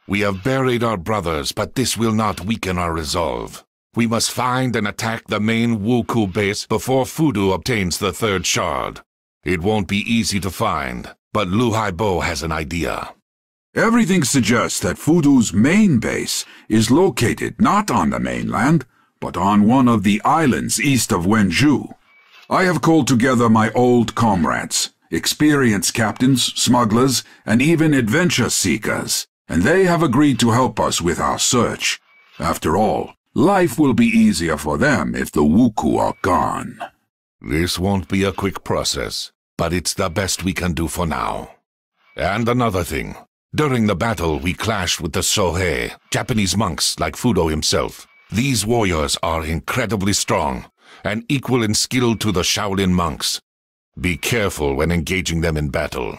We have buried our brothers, but this will not weaken our resolve. We must find and attack the main Wuku base before Fudu obtains the third shard. It won't be easy to find, but Lu Haibo has an idea. Everything suggests that Fudu's main base is located not on the mainland, but on one of the islands east of Wenju. I have called together my old comrades, experienced captains, smugglers, and even adventure seekers, and they have agreed to help us with our search. After all, life will be easier for them if the Wuku are gone. This won't be a quick process, but it's the best we can do for now. And another thing. During the battle, we clashed with the Sohei, Japanese monks like Fudo himself. These warriors are incredibly strong, and equal in skill to the Shaolin monks. Be careful when engaging them in battle.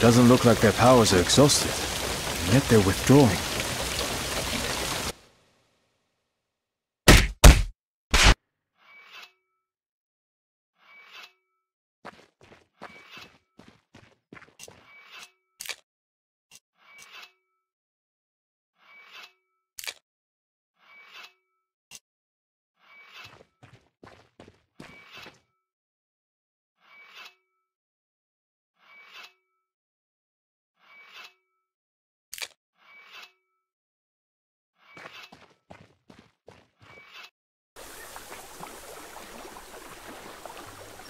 Doesn't look like their powers are exhausted, and yet they're withdrawing.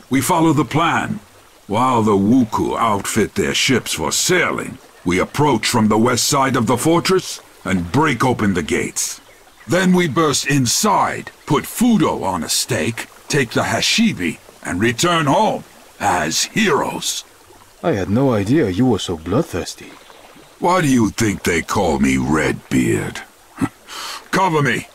We follow the plan. While the Wuku outfit their ships for sailing, we approach from the west side of the fortress and break open the gates. Then we burst inside, put Fudo on a stake, take the Hashibi, and return home as heroes. I had no idea you were so bloodthirsty. Why do you think they call me Redbeard? Cover me!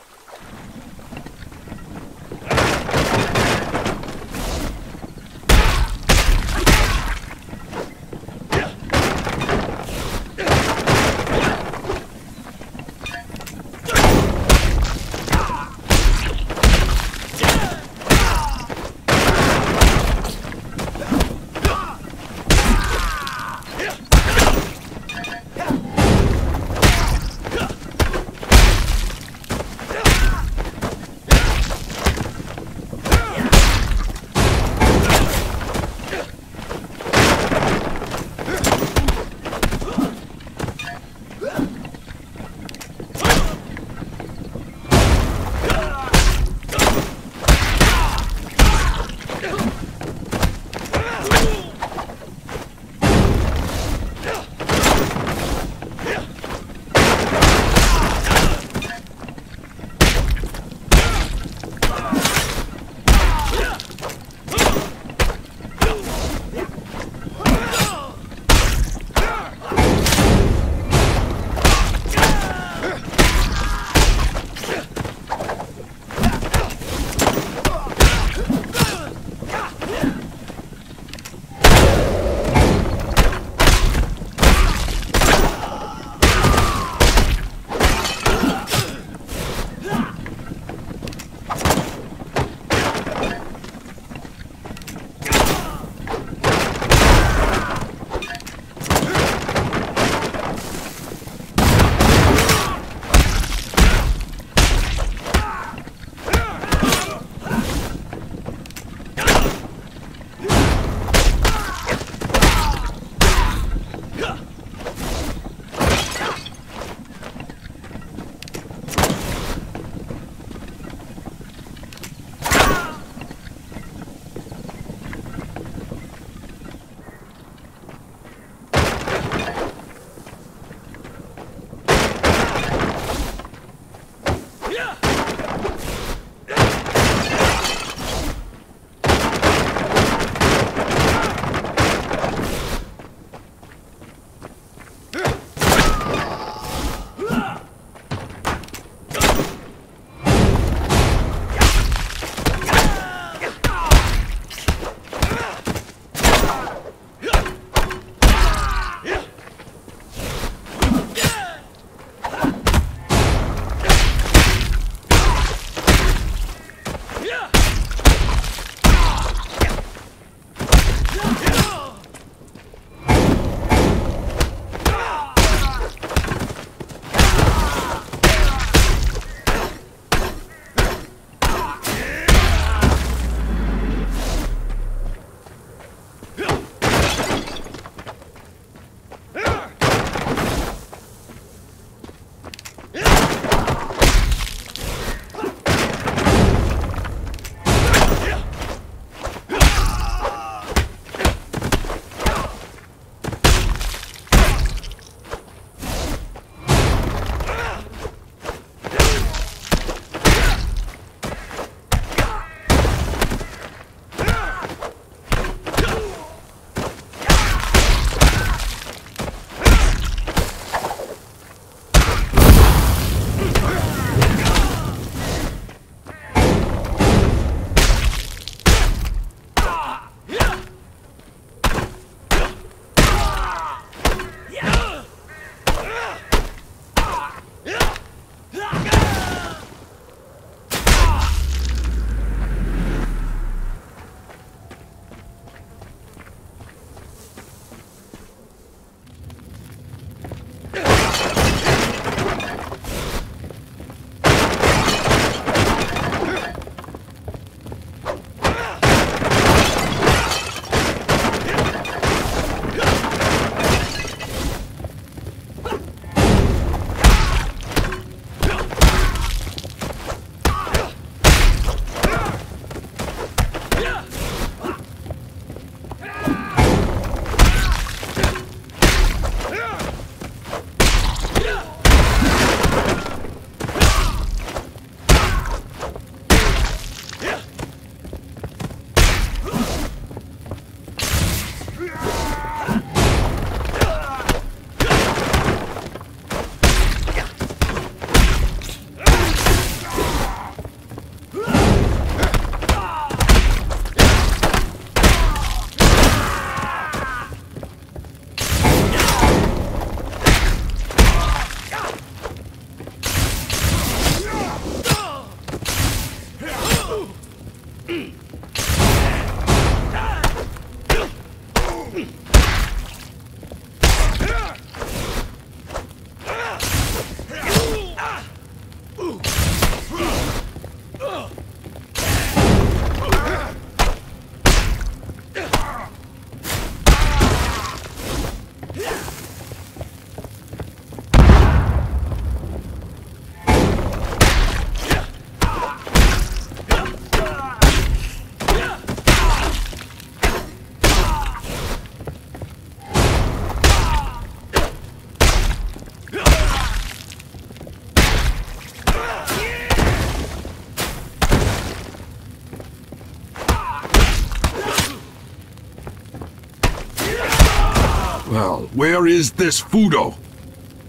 where is this Fudo?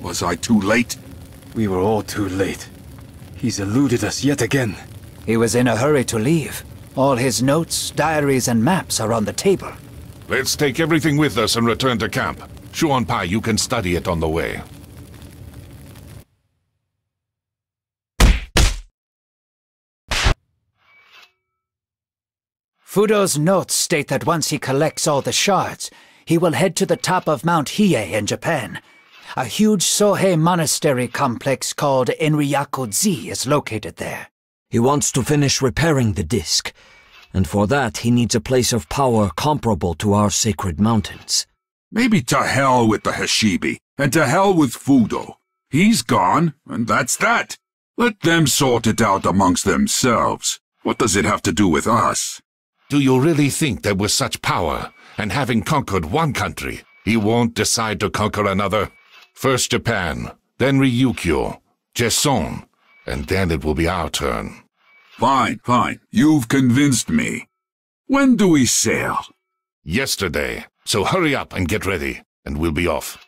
Was I too late? We were all too late. He's eluded us yet again. He was in a hurry to leave. All his notes, diaries, and maps are on the table. Let's take everything with us and return to camp. Shuan Pai, you can study it on the way. Fudo's notes state that once he collects all the shards, he will head to the top of Mount Hiei in Japan. A huge Sohei monastery complex called Enryaku-ji is located there. He wants to finish repairing the disc, and for that he needs a place of power comparable to our sacred mountains. Maybe to hell with the Hashibi, and to hell with Fudo. He's gone, and that's that. Let them sort it out amongst themselves. What does it have to do with us? Do you really think that with such power, and having conquered one country, he won't decide to conquer another? First Japan, then Ryukyu, Jeson, and then it will be our turn. Fine, fine. You've convinced me. When do we sail? Yesterday. So hurry up and get ready, and we'll be off.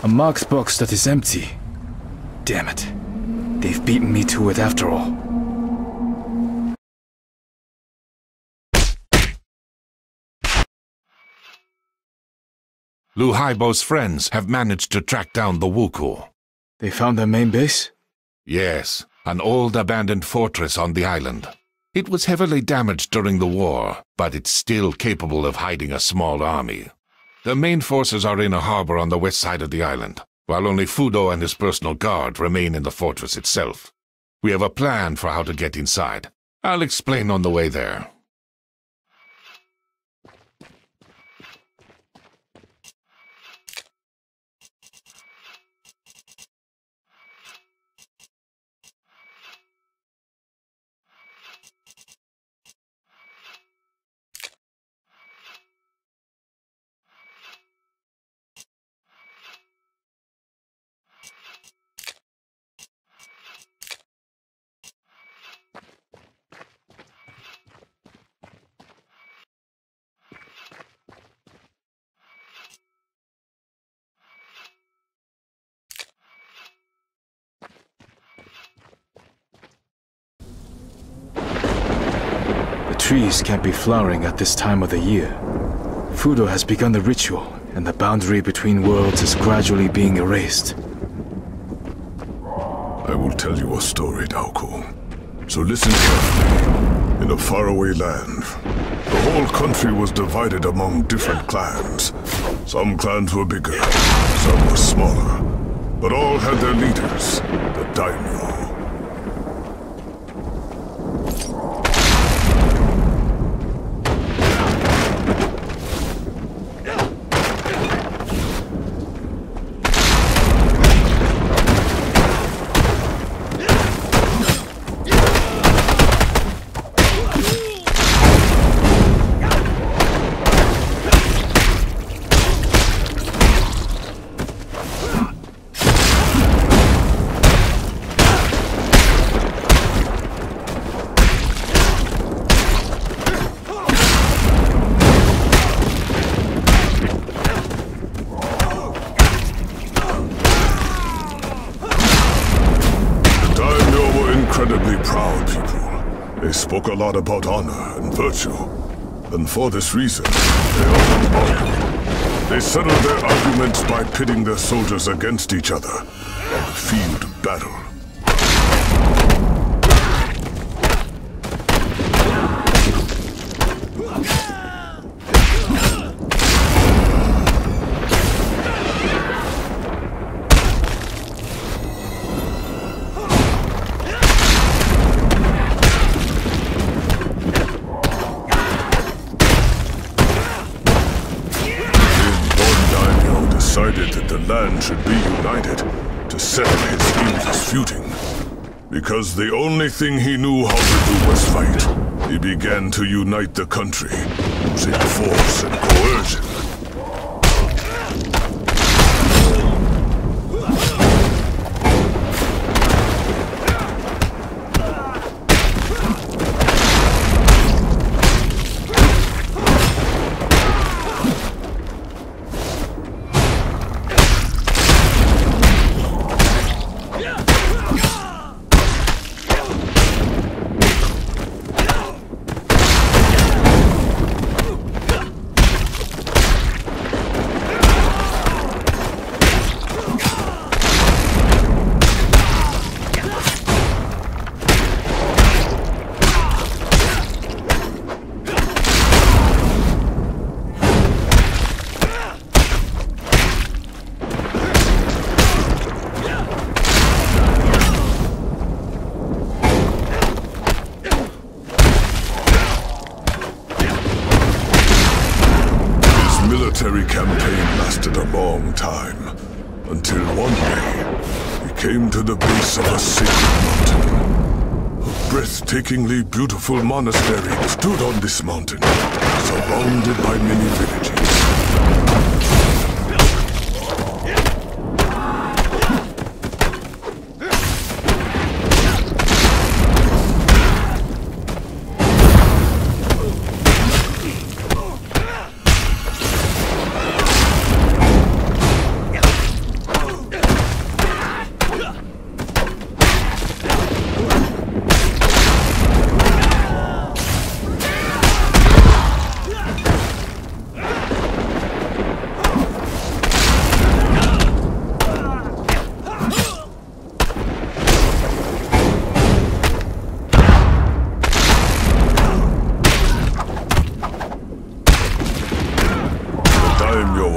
A marked box that is empty. Damn it. They've beaten me to it after all. Lu Haibo's friends have managed to track down the Wuku. They found their main base? Yes, an old abandoned fortress on the island. It was heavily damaged during the war, but it's still capable of hiding a small army. The main forces are in a harbor on the west side of the island, while only Fudo and his personal guard remain in the fortress itself. We have a plan for how to get inside. I'll explain on the way there. trees can't be flowering at this time of the year. Fudo has begun the ritual, and the boundary between worlds is gradually being erased. I will tell you a story, Daoko. So listen carefully. In a faraway land, the whole country was divided among different clans. Some clans were bigger, some were smaller, but all had their leaders, the daimyo. Spoke a lot about honor and virtue, and for this reason, they often argued. They settled their arguments by pitting their soldiers against each other on the field of battle. Decided that the land should be united to settle his endless feuding. Because the only thing he knew how to do was fight, he began to unite the country, using force and coercion. Military campaign lasted a long time, until one day, he came to the base of a sacred mountain. A breathtakingly beautiful monastery stood on this mountain, surrounded by many villages.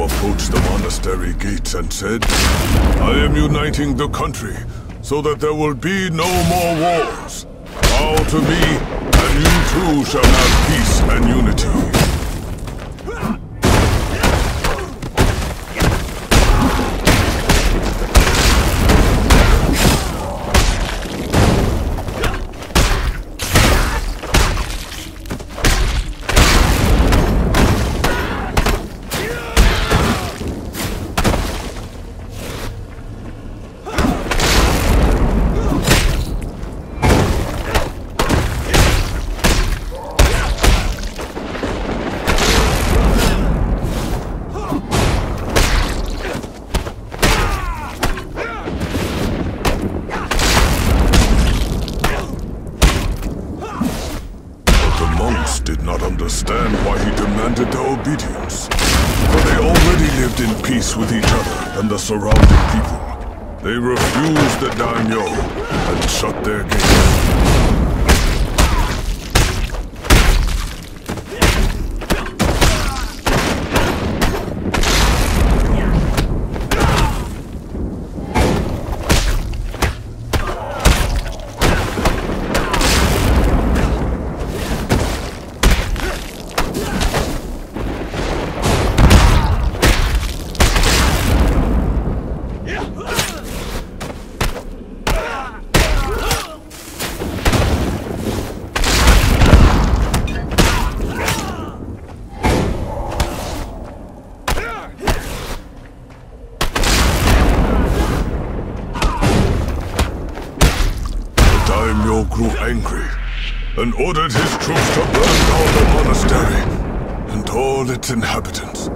Approached the monastery gates and said, "I am uniting the country so that there will be no more wars. Bow to me, and you too shall have peace and unity." understand why he demanded their obedience. For they already lived in peace with each other and the surrounding people. They refused the daimyo and shut their gates. Grew angry and ordered his troops to burn down the monastery and all its inhabitants,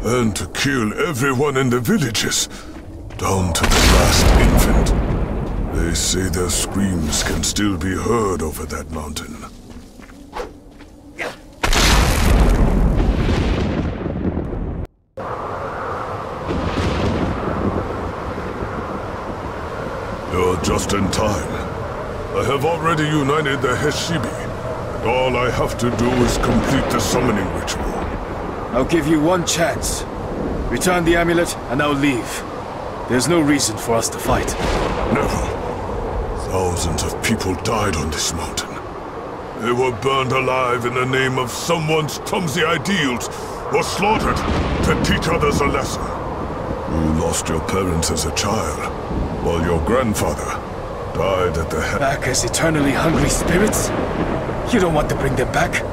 and to kill everyone in the villages, down to the last infant. They say their screams can still be heard over that mountain. You're just in time. I have already united the Heshibi. All I have to do is complete the summoning ritual. I'll give you one chance. Return the amulet, and I'll leave. There's no reason for us to fight. Never. Thousands of people died on this mountain. They were burned alive in the name of someone's clumsy ideals, or slaughtered to teach others a lesson. You lost your parents as a child, while your grandfather died at the head. Back as eternally hungry spirits? You don't want to bring them back.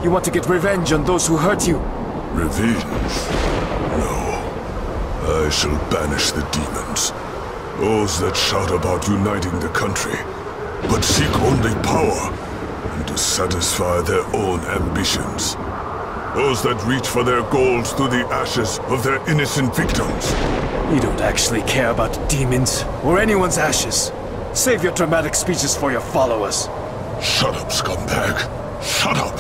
You want to get revenge on those who hurt you. Revenge? No. I shall banish the demons. Those that shout about uniting the country, but seek only power, and to satisfy their own ambitions. Those that reach for their goals through the ashes of their innocent victims. You don't actually care about demons, or anyone's ashes. Save your dramatic speeches for your followers. Shut up, scumbag. Shut up!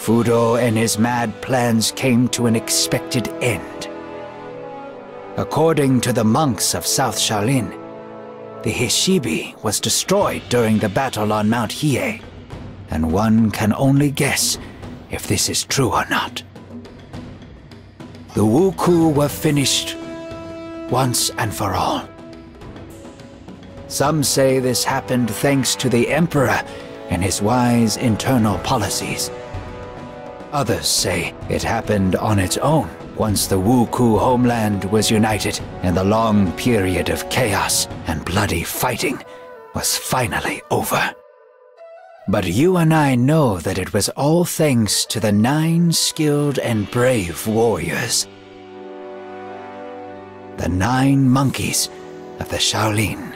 Fudo and his mad plans came to an expected end. According to the monks of South Shaolin, the Heshibi was destroyed during the battle on Mount Hiei, and one can only guess if this is true or not. the Wuku were finished once and for all. Some say this happened thanks to the Emperor and his wise internal policies. Others say it happened on its own once the Wuku homeland was united and the long period of chaos and bloody fighting was finally over. But you and I know that it was all thanks to the 9 skilled and brave warriors. The 9 monkeys of the Shaolin.